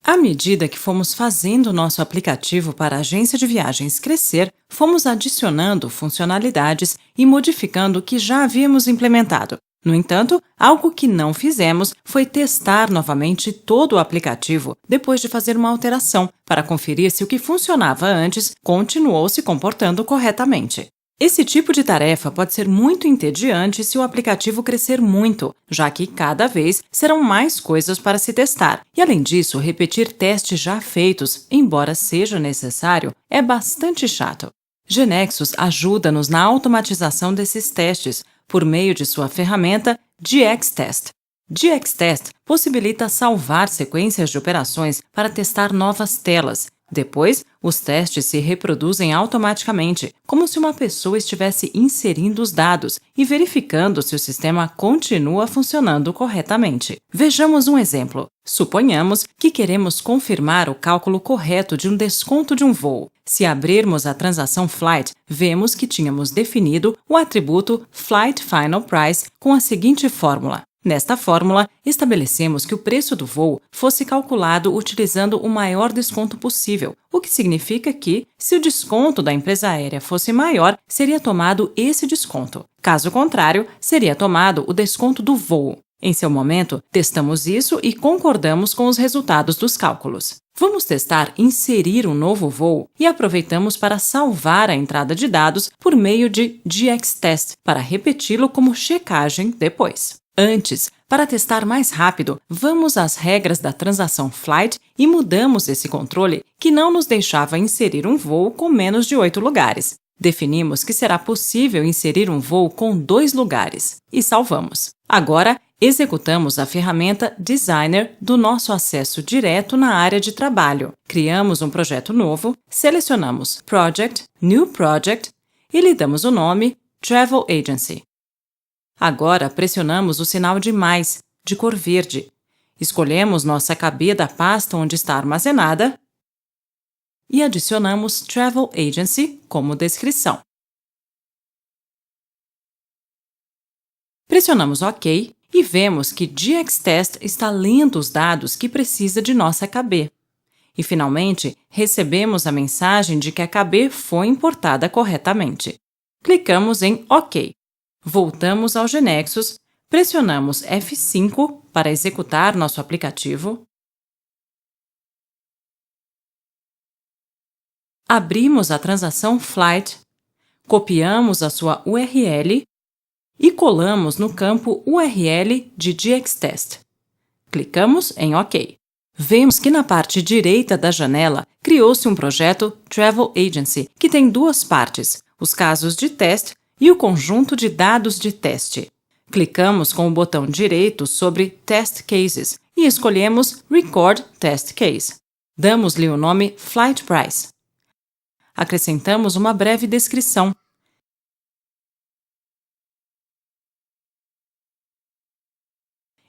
À medida que fomos fazendo nosso aplicativo para a agência de viagens crescer, fomos adicionando funcionalidades e modificando o que já havíamos implementado. No entanto, algo que não fizemos foi testar novamente todo o aplicativo depois de fazer uma alteração, para conferir se o que funcionava antes continuou se comportando corretamente. Esse tipo de tarefa pode ser muito entediante se o aplicativo crescer muito, já que cada vez serão mais coisas para se testar. E, além disso, repetir testes já feitos, embora seja necessário, é bastante chato. GeneXus ajuda-nos na automatização desses testes por meio de sua ferramenta GXTest. GXTest possibilita salvar sequências de operações para testar novas telas. Depois, os testes se reproduzem automaticamente, como se uma pessoa estivesse inserindo os dados e verificando se o sistema continua funcionando corretamente. Vejamos um exemplo. Suponhamos que queremos confirmar o cálculo correto de um desconto de um voo. Se abrirmos a transação Flight, vemos que tínhamos definido o atributo Flight Final Price com a seguinte fórmula. Nesta fórmula, estabelecemos que o preço do voo fosse calculado utilizando o maior desconto possível, o que significa que, se o desconto da empresa aérea fosse maior, seria tomado esse desconto. Caso contrário, seria tomado o desconto do voo. Em seu momento, testamos isso e concordamos com os resultados dos cálculos. Vamos testar inserir um novo voo e aproveitamos para salvar a entrada de dados por meio de GXTest para repeti-lo como checagem depois. Antes, para testar mais rápido, vamos às regras da transação Flight e mudamos esse controle que não nos deixava inserir um voo com menos de 8 lugares. Definimos que será possível inserir um voo com 2 lugares e salvamos. Agora, executamos a ferramenta Designer do nosso acesso direto na área de trabalho. Criamos um projeto novo, selecionamos Project, New Project e lhe damos o nome Travel Agency. Agora, pressionamos o sinal de mais, de cor verde. Escolhemos nossa KB da pasta onde está armazenada e adicionamos Travel Agency como descrição. Pressionamos OK e vemos que GXTest está lendo os dados que precisa de nossa KB. E, finalmente, recebemos a mensagem de que a KB foi importada corretamente. Clicamos em OK. Voltamos ao GeneXus, pressionamos F5 para executar nosso aplicativo. Abrimos a transação Flight, copiamos a sua URL e colamos no campo URL de GXTest. Clicamos em OK. Vemos que na parte direita da janela criou-se um projeto Travel Agency, que tem 2 partes, os casos de teste e o conjunto de dados de teste. Clicamos com o botão direito sobre Test Cases e escolhemos Record Test Case. Damos-lhe o nome Flight Price. Acrescentamos uma breve descrição.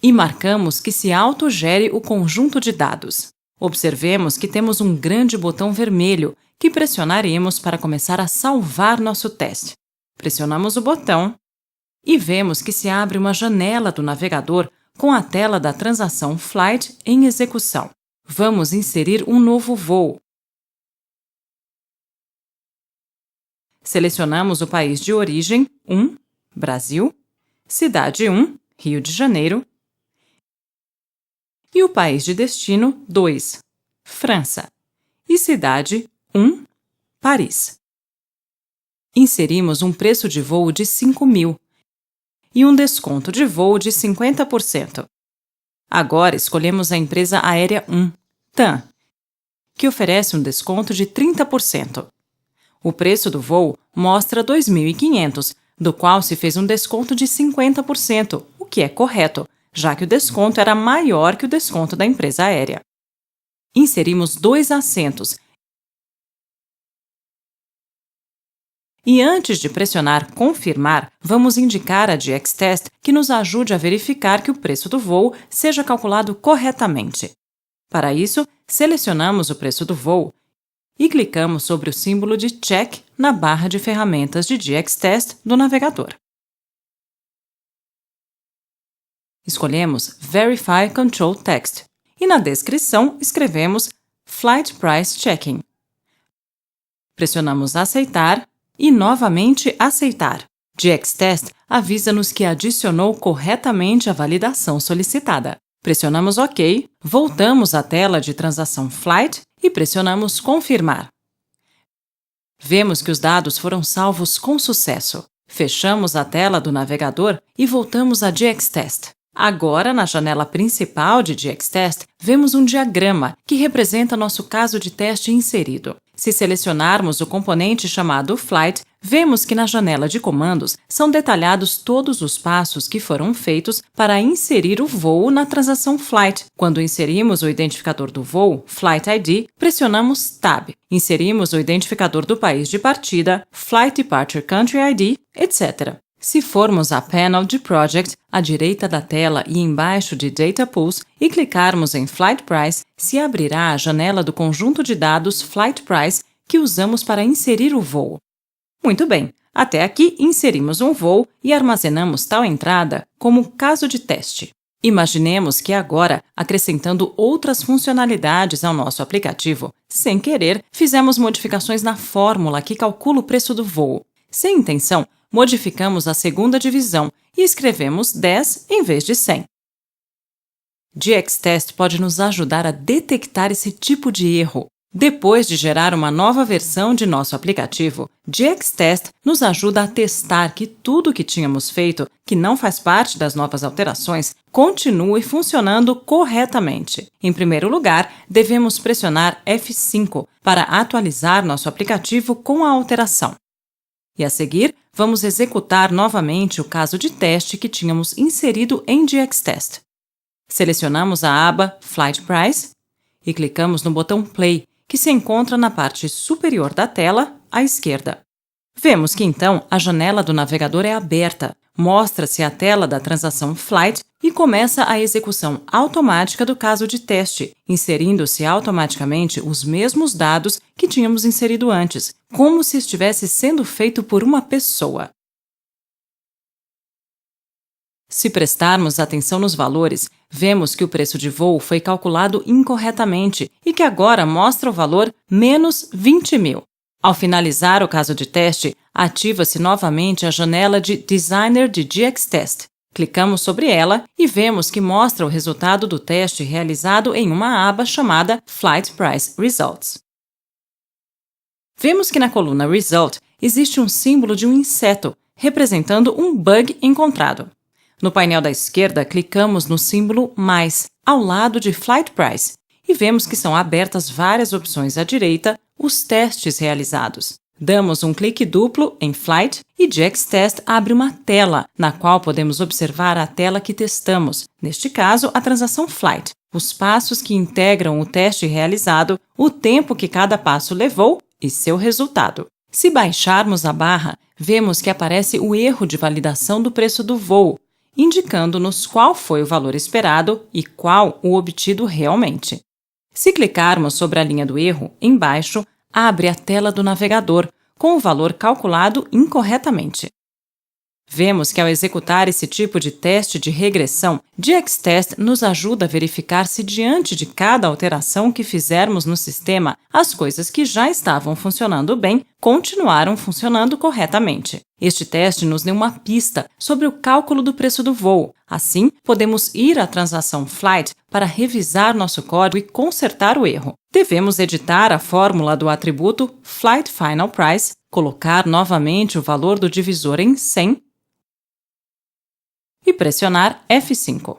E marcamos que se autogere o conjunto de dados. Observemos que temos um grande botão vermelho que pressionaremos para começar a salvar nosso teste. Pressionamos o botão e vemos que se abre uma janela do navegador com a tela da transação Flight em execução. Vamos inserir um novo voo. Selecionamos o país de origem 1, Brasil, cidade 1, Rio de Janeiro, e o país de destino 2, França, e cidade 1, Paris. Inserimos um preço de voo de 5.000 e um desconto de voo de 50%. Agora escolhemos a empresa aérea 1, TAM, que oferece um desconto de 30%. O preço do voo mostra 2.500, do qual se fez um desconto de 50%, o que é correto, já que o desconto era maior que o desconto da empresa aérea. Inserimos 2 assentos e antes de pressionar Confirmar, vamos indicar a GXTest que nos ajude a verificar que o preço do voo seja calculado corretamente. Para isso, selecionamos o preço do voo e clicamos sobre o símbolo de Check na barra de ferramentas de GXTest do navegador. Escolhemos Verify Control Text e na descrição escrevemos Flight Price Checking. Pressionamos Aceitar e novamente Aceitar. GXTest avisa-nos que adicionou corretamente a validação solicitada. Pressionamos OK, voltamos à tela de transação Flight e pressionamos Confirmar. Vemos que os dados foram salvos com sucesso. Fechamos a tela do navegador e voltamos a GXTest. Agora, na janela principal de GXTest, vemos um diagrama que representa nosso caso de teste inserido. Se selecionarmos o componente chamado Flight, vemos que na janela de comandos são detalhados todos os passos que foram feitos para inserir o voo na transação Flight. Quando inserimos o identificador do voo, Flight ID, pressionamos Tab. Inserimos o identificador do país de partida, Flight Departure Country ID, etc. Se formos à panel de Project, à direita da tela e embaixo de Data Pools, e clicarmos em Flight Price, se abrirá a janela do conjunto de dados Flight Price que usamos para inserir o voo. Muito bem, até aqui inserimos um voo e armazenamos tal entrada como caso de teste. Imaginemos que agora, acrescentando outras funcionalidades ao nosso aplicativo, sem querer, fizemos modificações na fórmula que calcula o preço do voo. Sem intenção, modificamos a segunda divisão e escrevemos 10 em vez de 100. GXTest pode nos ajudar a detectar esse tipo de erro. Depois de gerar uma nova versão de nosso aplicativo, GXTest nos ajuda a testar que tudo o que tínhamos feito, que não faz parte das novas alterações, continue funcionando corretamente. Em primeiro lugar, devemos pressionar F5 para atualizar nosso aplicativo com a alteração. E a seguir, vamos executar novamente o caso de teste que tínhamos inserido em GXTest. Selecionamos a aba Flight Price e clicamos no botão Play, que se encontra na parte superior da tela, à esquerda. Vemos que então a janela do navegador é aberta, mostra-se a tela da transação Flight e começa a execução automática do caso de teste, inserindo-se automaticamente os mesmos dados que tínhamos inserido antes, como se estivesse sendo feito por uma pessoa. Se prestarmos atenção nos valores, vemos que o preço de voo foi calculado incorretamente e que agora mostra o valor menos 20.000. Ao finalizar o caso de teste, ativa-se novamente a janela de Designer de GXTest. Clicamos sobre ela e vemos que mostra o resultado do teste realizado em uma aba chamada Flight Price Results. Vemos que na coluna Result existe um símbolo de um inseto, representando um bug encontrado. No painel da esquerda, clicamos no símbolo Mais, ao lado de Flight Price, e vemos que são abertas várias opções à direita, os testes realizados. Damos um clique duplo em Flight e GXTest abre uma tela, na qual podemos observar a tela que testamos, neste caso a transação Flight, os passos que integram o teste realizado, o tempo que cada passo levou e seu resultado. Se baixarmos a barra, vemos que aparece o erro de validação do preço do voo, indicando-nos qual foi o valor esperado e qual o obtido realmente. Se clicarmos sobre a linha do erro, embaixo, abre a tela do navegador, com o valor calculado incorretamente. Vemos que ao executar esse tipo de teste de regressão, GXTest nos ajuda a verificar se diante de cada alteração que fizermos no sistema, as coisas que já estavam funcionando bem continuaram funcionando corretamente. Este teste nos deu uma pista sobre o cálculo do preço do voo. Assim, podemos ir à transação Flight para revisar nosso código e consertar o erro. Devemos editar a fórmula do atributo Flight Final Price, colocar novamente o valor do divisor em 100 e pressionar F5.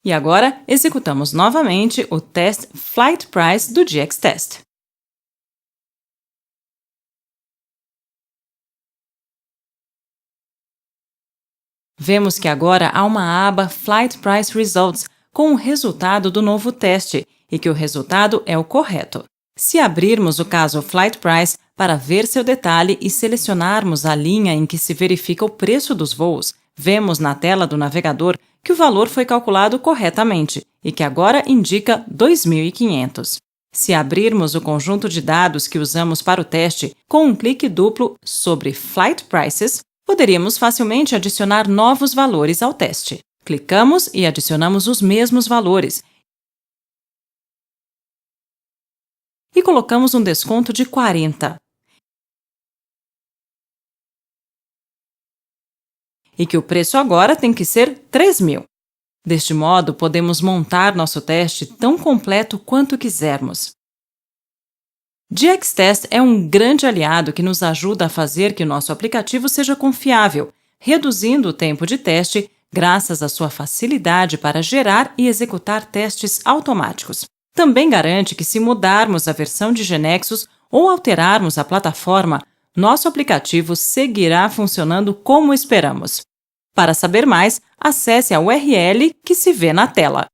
E agora, executamos novamente o teste Flight Price do GXTest. Vemos que agora há uma aba Flight Price Results com o resultado do novo teste e que o resultado é o correto. Se abrirmos o caso Flight Price para ver seu detalhe e selecionarmos a linha em que se verifica o preço dos voos, vemos na tela do navegador que o valor foi calculado corretamente e que agora indica 2.500. Se abrirmos o conjunto de dados que usamos para o teste com um clique duplo sobre Flight Prices, poderíamos facilmente adicionar novos valores ao teste. Clicamos e adicionamos os mesmos valores. E colocamos um desconto de 40. E que o preço agora tem que ser 3.000. Deste modo, podemos montar nosso teste tão completo quanto quisermos. GXTest é um grande aliado que nos ajuda a fazer que nosso aplicativo seja confiável, reduzindo o tempo de teste graças à sua facilidade para gerar e executar testes automáticos. Também garante que, se mudarmos a versão de GeneXus ou alterarmos a plataforma, nosso aplicativo seguirá funcionando como esperamos. Para saber mais, acesse a URL que se vê na tela.